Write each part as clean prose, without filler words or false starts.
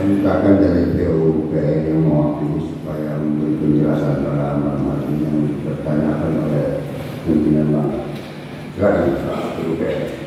mintakan dari PUPN yang mewakili supaya memberi penjelasan dalam hal yang dipertanyakan oleh pimpinan bank. Silakan Pak PUPN.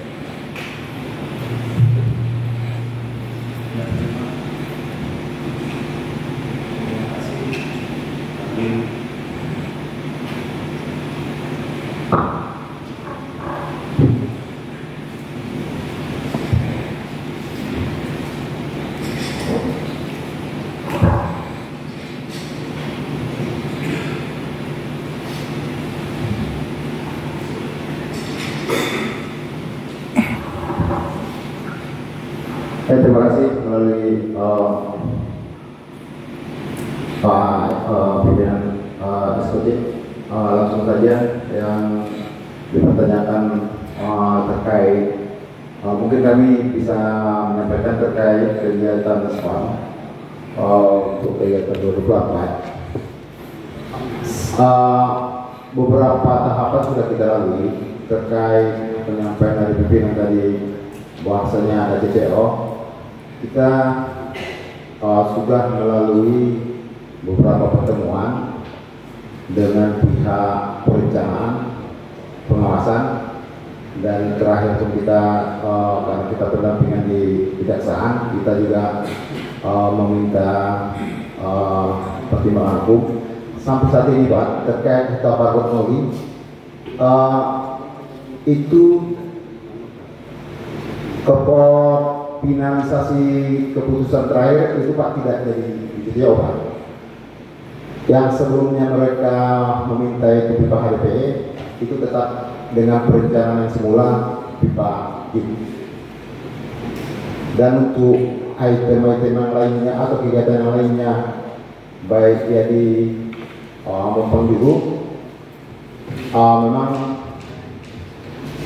Terima kasih melalui Pak pimpinan eksekutif. Langsung saja yang dipertanyakan terkait mungkin kami bisa menyampaikan terkait kegiatan SPAM untuk kegiatan 2024. Beberapa tahapan sudah kita lalui terkait penyampaian dari pimpinan tadi bahwasanya ada CCO. Kita sudah melalui beberapa pertemuan dengan pihak perencanaan, pengawasan, dan terakhir pun kita karena kita berdampingan di kejaksaan, kita juga meminta pertimbangan hukum. Sampai saat ini Pak, terkait Bapak Gotnoli itu finalisasi keputusan terakhir itu Pak tidak jadi dijawab Pak. Yang sebelumnya mereka meminta itu pipa HDPE itu tetap dengan perencanaan yang semula pipa GIP. Dan untuk item-item yang lainnya atau kegiatan yang lainnya baik ya di Mampang dulu memang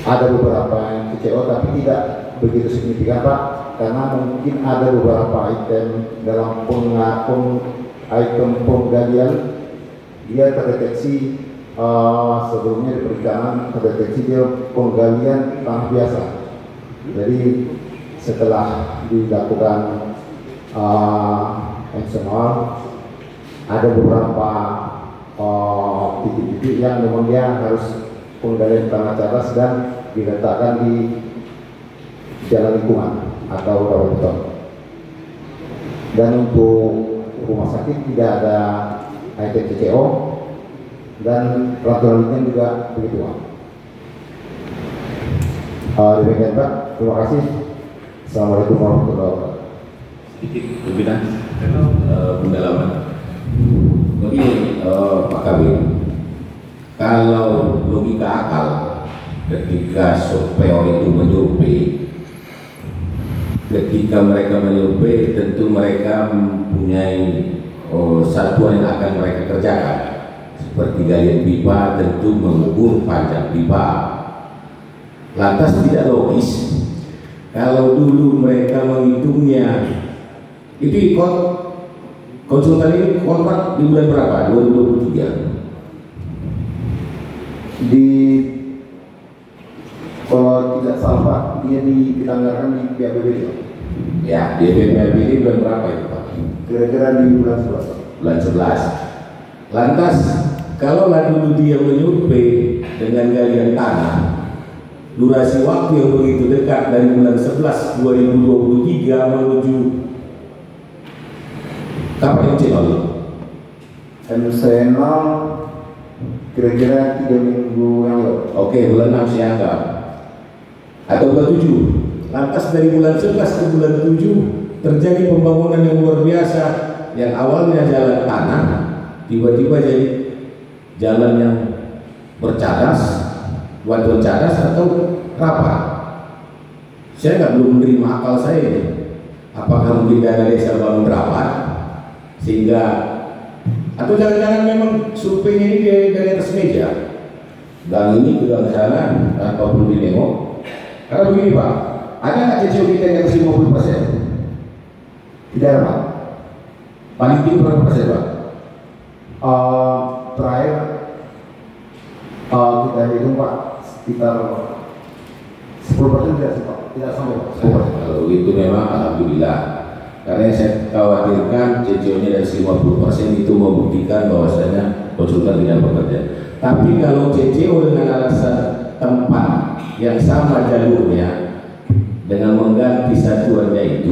ada beberapa yang kecewa tapi tidak begitu signifikan Pak, karena mungkin ada beberapa item dalam item penggalian dia terdeteksi sebelumnya di perencanaan terdeteksi dia penggalian tanah biasa. Jadi setelah dilakukan eksternal ada beberapa titik-titik yang memang dia harus penggalian tanah cadas dan diletakkan di jalan lingkungan atau rawa beton. Dan untuk rumah sakit tidak ada item CCO dan peraturan juga begitu Pak. Demikian Pak, terima kasih. Assalamualaikum warahmatullahi wabarakatuh. Sedikit pimpinan pendalaman. Begini Pak Kabir, kalau logika akal ketika surveyor itu menyurvei, ketika mereka menyurvei tentu mereka mempunyai satuan yang akan mereka kerjakan, seperti galian pipa tentu mengukur panjang pipa. Lantas tidak logis kalau dulu mereka menghitungnya itu konsultan ini kontrak di bulan berapa? 2023. Kalau tidak salah Pak, dia ditanggalkan di PABBD. Ya, di PABBD bulan berapa itu Pak? Kira-kira di bulan 11. Bulan 11. Lantas, kalau dulu dia menyurvei dengan galian tanah, durasi waktu yang begitu dekat dari bulan 11 2023 menuju kapan itu lalu? MCNO kira-kira 3 minggu yang lalu. Oke, bulan 6 saya anggap. Atau bulan 7. Lantas dari bulan 11 ke bulan 7 terjadi pembangunan yang luar biasa, yang awalnya jalan tanah tiba-tiba jadi jalan yang bercadas, batuan cadas atau rapat. Saya belum menerima akal saya ini. Apakah mungkin dana desa bangun rapat sehingga, atau jangan-jangan memang surveinya ini dari atas meja dan ini juga ke sana tanpa perlu dinengok. Karena begini Pak, ada nggak CCO kita yang atas 50%? Tidak ada Pak. Paling tinggi berapa persen Pak? Terakhir kita hitung Pak sekitar 10% tidak sih Pak, tidak sampai Pak. 10%. Kalau itu memang alhamdulillah. Karena yang saya khawatirkan CCO-nya dari 50% itu membuktikan bahwasanya konsultan tidak bekerja. Tapi kalau CCO dengan alasan tempat yang sama jalurnya dengan mengganti satuannya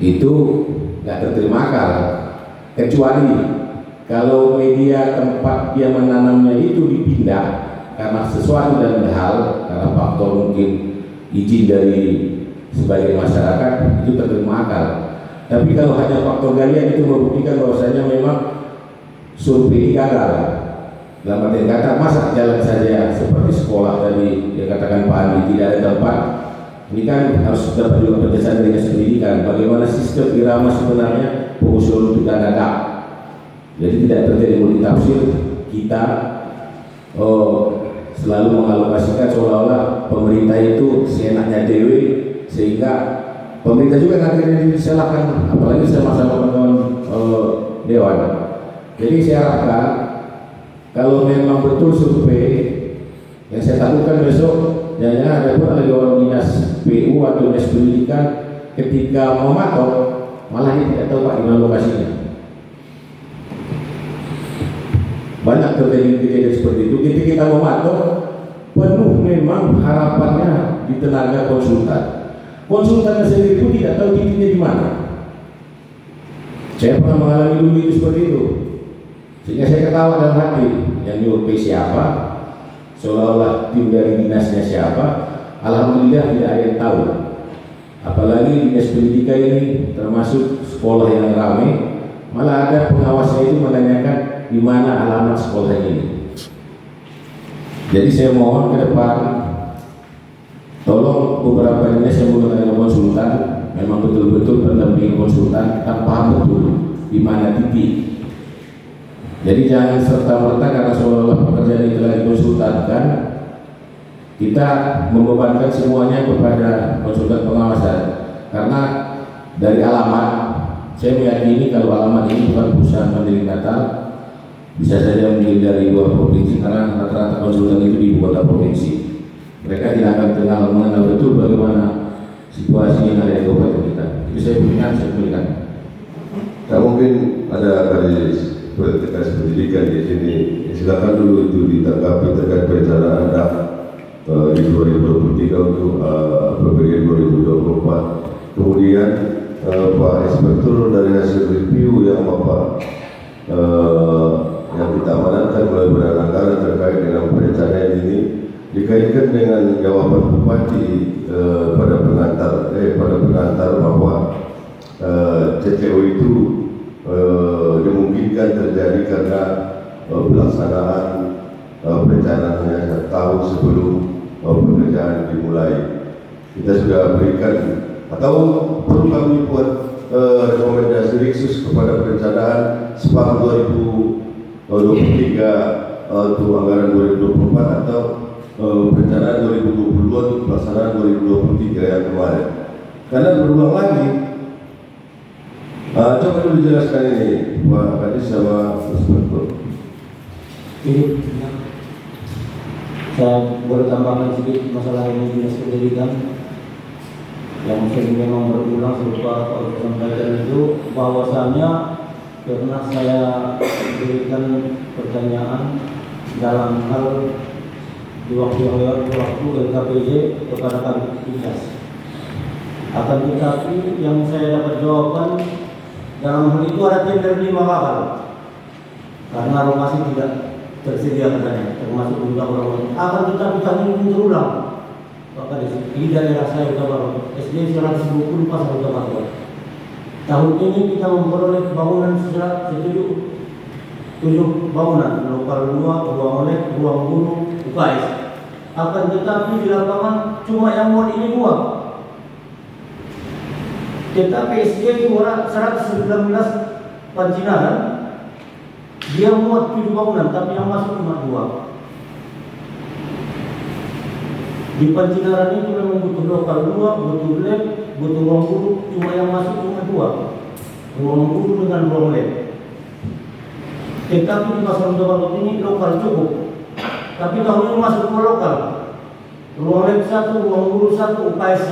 itu nggak terterima akal, kecuali kalau media tempat dia menanamnya itu dipindah karena sesuatu dan hal, karena faktor mungkin izin dari sebagai masyarakat, itu terterima akal. Tapi kalau hanya faktor galian itu membuktikan bahwasanya memang survei gagal. Dalam arti kata, masa jalan saja seperti sekolah tadi yang katakan Pak Andi tidak ada tempat. Ini kan harus dapat juga kerjasama dengan pendidikan. Bagaimana sistem irama sebenarnya pengusul untuk dana gak. Jadi tidak terjadi multitafsir. Kita selalu mengalokasikan seolah-olah pemerintah itu seenaknya dewe, sehingga pemerintah juga nanti disalahkan, apalagi sama-sama kawan dewan. Jadi saya harapkan kalau memang betul survei yang saya lakukan besok, jangan ada pun ada orang dinas PU atau dinas pendidikan ketika mematok malah dia tidak tahu Pak di mana lokasinya. Banyak kejadian seperti itu. Ketika kita mematok, penuh memang harapannya di tenaga konsultan. Konsultannya sendiri pun tidak tahu titiknya di mana. Saya pernah mengalami dulu itu seperti itu. Sehingga saya ketawa dalam hati, yang nyurvei siapa, seolah-olah tim dari dinasnya siapa. Alhamdulillah tidak ada yang tahu. Apalagi dinas pendidikan ini termasuk sekolah yang ramai, malah ada pengawasnya itu menanyakan di mana alamat sekolah ini. Jadi saya mohon ke depan, tolong beberapa dinas yang menggunakan konsultan memang betul-betul pendamping konsultan, kita paham betul di mana titik. Jadi jangan serta-merta karena seolah-olah pekerjaan itu telah dikonsultankan, kita membebankan semuanya kepada konsultan pengawasan. Karena dari alamat, saya meyakini kalau alamat ini bukan perusahaan Mandiri Natal, bisa saja mungkin dari luar provinsi, karena rata-rata konsultan itu di ibu kota provinsi. Mereka tidak akan mengenal betul bagaimana situasi yang ada di kabupaten kita. Jadi saya berikan. Tak mungkin ada dari Tegas Pendidikan di sini. Silakan dulu itu ditanggapi terkait perencanaan Anda di 2023 untuk APBN 2024. Kemudian Pak Inspektur dari hasil review yang Bapak yang kita amanatkan mulai beranggaran terkait dengan perencanaan ini dikaitkan dengan jawaban Bupati pada pengantar bahwa CCO itu dimungkinkan terjadi karena pelaksanaan perencanaannya tahun sebelum pekerjaan dimulai. Kita sudah berikan atau perlu kami buat rekomendasi khusus kepada perencanaan SPAM 2023 untuk anggaran 2024 atau perencanaan 2022 untuk pelaksanaan 2023 yang kemarin. Karena berulang lagi. Coba dulu dijelaskan ini Pak Kadis sama Inspektur. Ini saya boleh tambahkan sedikit masalah ini dinas pendidikan yang sering memang berulang serupa Pak sampaikan itu, bahwasannya karena saya berikan pertanyaan dalam hal di waktu LKPJ kepada Kabit Humas. Akan tetapi yang saya dapat jawaban dalam hal itu ada tender 5 kapal karena lokasi tidak tersedia katanya, termasuk juga orang-orang. Akan tetapi tahun ini berulang, Pak Kadis, di daerah saya Kota Baru, SD 120 Pasar Kota Baru. Tahun ini kita memperoleh bangunan 7 bangunan, lokal 2, ruang oleh, ruang guru, UKS. Akan tetapi di lapangan cuma yang muat ini 2. Tetapi SD 119 Pancinaran dia muat 7 bangunan, tapi yang masuk cuma 2. Di Pancinaran itu memang butuh lokal 2, butuh lab, butuh ruang guru, cuma yang masuk cuma 2. Ruang guru dengan ruang lab. Tetapi di Pasar Baru ini lokal cukup. Tapi tahun ini masuk ke lokal. Ruang lab 1, ruang guru 1, UKS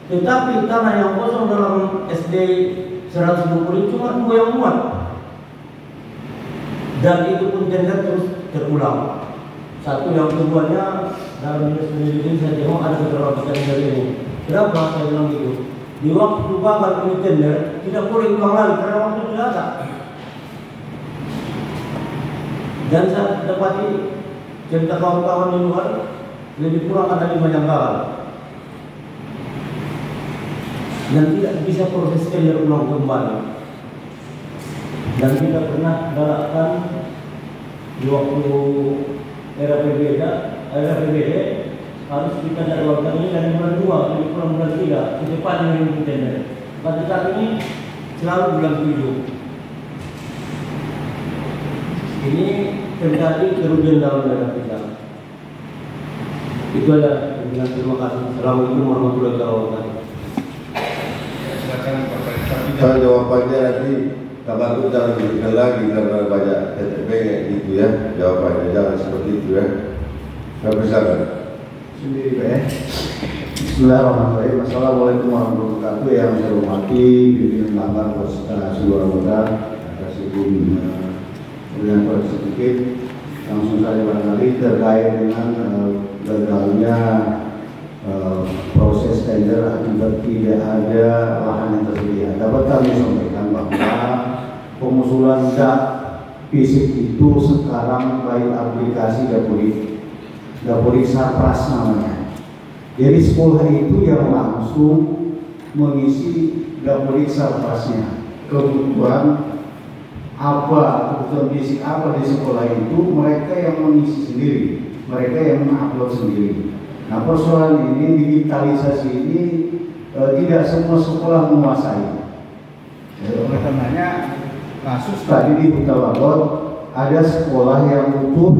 1. Tetapi tanah yang kosong dalam SD 120 cuma 2 yang muat. Dan itu pun tender terus terulang. Satu, yang keduanya dalam dinas pendidikan saya tengok ada beberapa tender ini. Kenapa saya bilang gitu? Di waktu bakal ini tender tidak boleh ulang lagi karena waktu tidak ada. Dan saya dapati cerita kawan-kawan di luar lebih kurang ada 5 yang gagal. Dan tidak bisa proses tender ulang kembali. Dan kita pernah galakkan di waktu era PBD harus kita jadwalkan ini dari bulan 2 lebih kurang bulan 3 secepatnya ini tender. Pada saat ini selalu bulan 7. Ini terjadi kerugian dalam daerah kita. Itu aja. Terima kasih. Assalamualaikum warahmatullahi wabarakatuh. Kalau jawabannya nanti kabarku jangan diberikan lagi karena banyak TTP gitu ya. Jawabannya jangan seperti itu ya. Nggak bisa kan? Sendiri Pak ya. Bismillahirrahmanirrahim. Assalamualaikum warahmatullahi wabarakatuh. Yang saya hormati pimpinan Lambar seluruh anggota atas ibu dengan sedikit langsung saja barangkali terkait dengan gagalnya proses tender akibat tidak ada lahan yang tersedia. Dapat kami sampaikan bahwa pengusulan dak fisik itu sekarang baik aplikasi Dapodik Sarpras namanya. Jadi sekolah itu yang langsung mengisi Dapodik Sarprasnya. Kebutuhan apa, kebutuhan fisik apa di sekolah itu mereka yang mengisi sendiri, mereka yang mengupload sendiri. Nah, persoalan ini, digitalisasi ini tidak semua sekolah menguasai. Oleh karenanya kasus tadi di Huta Bagot ada sekolah yang utuh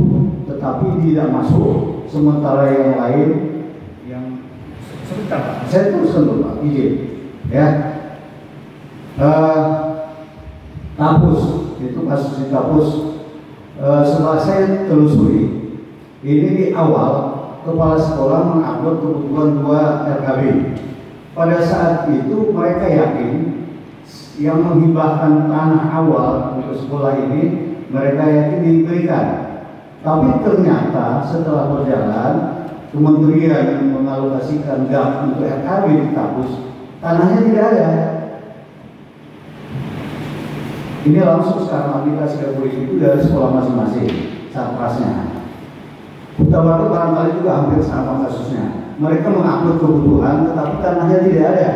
tetapi tidak masuk, sementara yang lain yang sebentar Pak, saya teruskan dulu Pak, izin ya. Tapus, itu kasus di Tapus, setelah saya telusuri, ini di awal kepala sekolah mengupload kebutuhan 2 RKB. Pada saat itu mereka yakin yang menghibahkan tanah awal untuk sekolah ini mereka yakin diberikan. Tapi ternyata setelah berjalan, kementerian yang mengalokasikan dak untuk RKB di Tapus, tanahnya tidak ada. Ini langsung sekarang aplikasi Dapodik itu dari sekolah masing-masing, Sarprasnya. Huta Barat barangkali juga hampir sama kasusnya. Mereka mengupload kebutuhan, tetapi tanahnya tidak ada.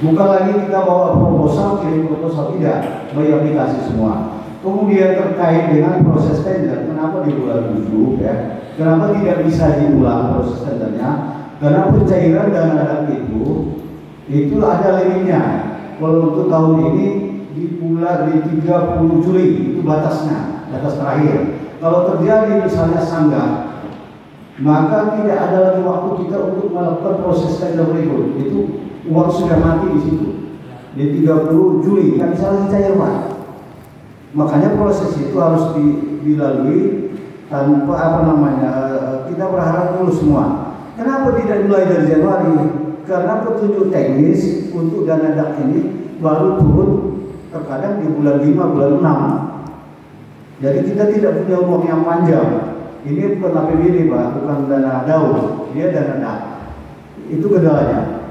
Bukan lagi kita bawa proposal, kirim proposal, tidak, bagi aplikasi semua. Kemudian terkait dengan proses tender, kenapa di bulan 7 ya? Kenapa tidak bisa diulang proses tendernya? Karena pencairan dana dak itu ada limitnya. Kalau untuk tahun ini di bulan di 30 Juli itu batasnya, batas terakhir. Kalau terjadi misalnya sanggah, maka tidak ada lagi waktu kita untuk melakukan proses tender berikut. Itu uang sudah mati di situ. Di 30 Juli kan bisa lagi cair Pak. Makanya proses itu harus dilalui tanpa kita berharap dulu semua. Kenapa tidak mulai dari Januari? Karena petunjuk teknis untuk dana dak ini baru turun terkadang di bulan 5, bulan 6. Jadi kita tidak punya uang yang panjang. Ini bukan APBD Pak, bukan dana daun, dia dana dak. Itu kendalanya.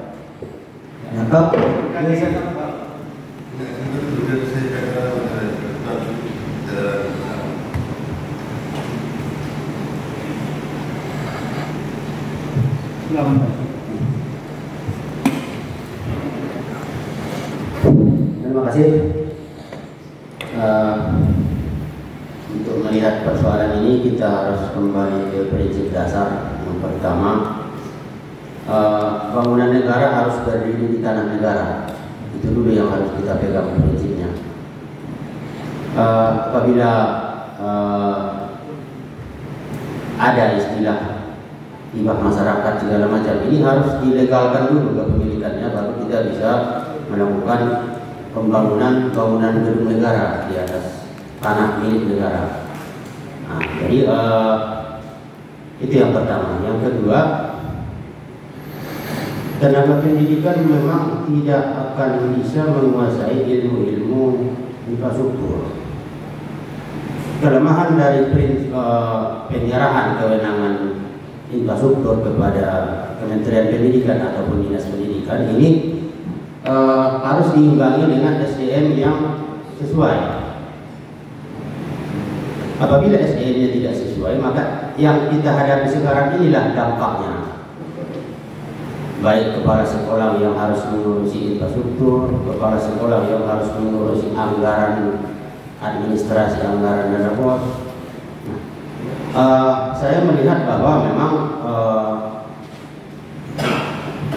Terima kasih. Untuk melihat persoalan ini kita harus kembali ke prinsip dasar. Yang pertama, bangunan negara harus berdiri di tanah negara. Itu dulu yang harus kita pegang prinsipnya. Apabila ada istilah hibah masyarakat segala macam, ini harus dilegalkan dulu kepemilikannya, baru kita bisa melakukan pembangunan gedung negara di atas tanah milik negara. Nah, jadi itu yang pertama. Yang kedua, tenaga pendidikan memang tidak akan bisa menguasai ilmu-ilmu infrastruktur. Kelemahan dari penyerahan kewenangan infrastruktur kepada Kementerian Pendidikan ataupun Dinas Pendidikan ini harus diimbangi dengan SDM yang sesuai. Apabila SDM-nya tidak sesuai, maka yang kita hadapi sekarang inilah dampaknya. Baik kepala sekolah yang harus mengurusi infrastruktur, kepala sekolah yang harus mengurusi anggaran administrasi, anggaran dana bos. Saya melihat bahwa memang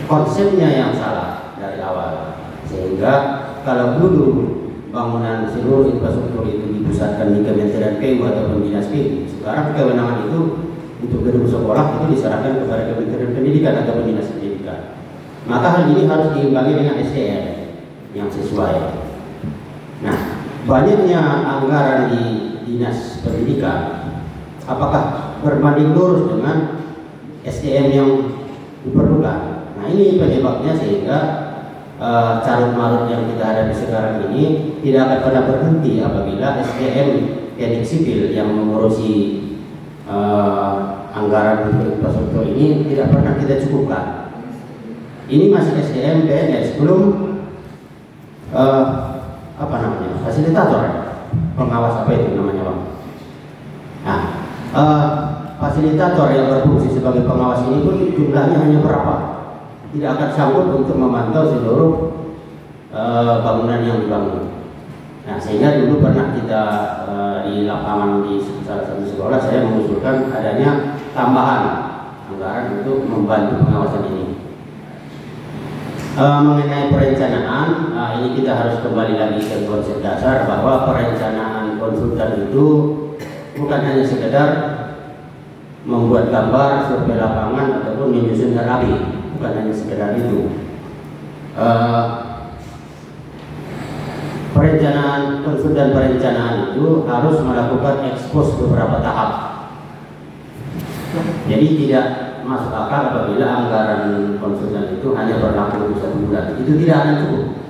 konsepnya yang salah dari awal, sehingga kalau dulu bangunan seluruh infrastruktur itu dipusatkan di Kementerian PU ataupun Dinas PU, sekarang kewenangan itu untuk gedung sekolah itu diserahkan kepada Kementerian Pendidikan ataupun Dinas Pendidikan. Maka hal ini harus diimbangi dengan SDM yang sesuai. Nah, banyaknya anggaran di Dinas Pendidikan, apakah berbanding lurus dengan SDM yang diperlukan? Nah, ini penyebabnya sehingga carut marut yang kita hadapi sekarang ini tidak akan pernah berhenti apabila SDM teknik sipil yang mengurusi anggaran untuk infrastruktur ini tidak pernah kita cukupkan. Ini masih SDM PNS, belum fasilitator, pengawas apa itu namanya Bang? Nah, fasilitator yang berfungsi sebagai pengawas ini pun jumlahnya hanya berapa? Tidak akan sanggup untuk memantau seluruh bangunan yang dibangun. Nah, sehingga dulu pernah kita di lapangan di salah satu sekolah saya mengusulkan adanya tambahan anggaran untuk membantu pengawasan ini. Mengenai perencanaan, ini kita harus kembali lagi ke konsep dasar bahwa perencanaan konsultan itu bukan hanya sekedar membuat gambar, survei lapangan ataupun menyusun RAB, bukan hanya sekedar itu. Perencanaan konsultan perencanaan itu harus melakukan ekspos beberapa tahap. Jadi tidak masuk akal apabila anggaran konsultan itu hanya berlaku 1 bulan. Itu tidak akan cukup.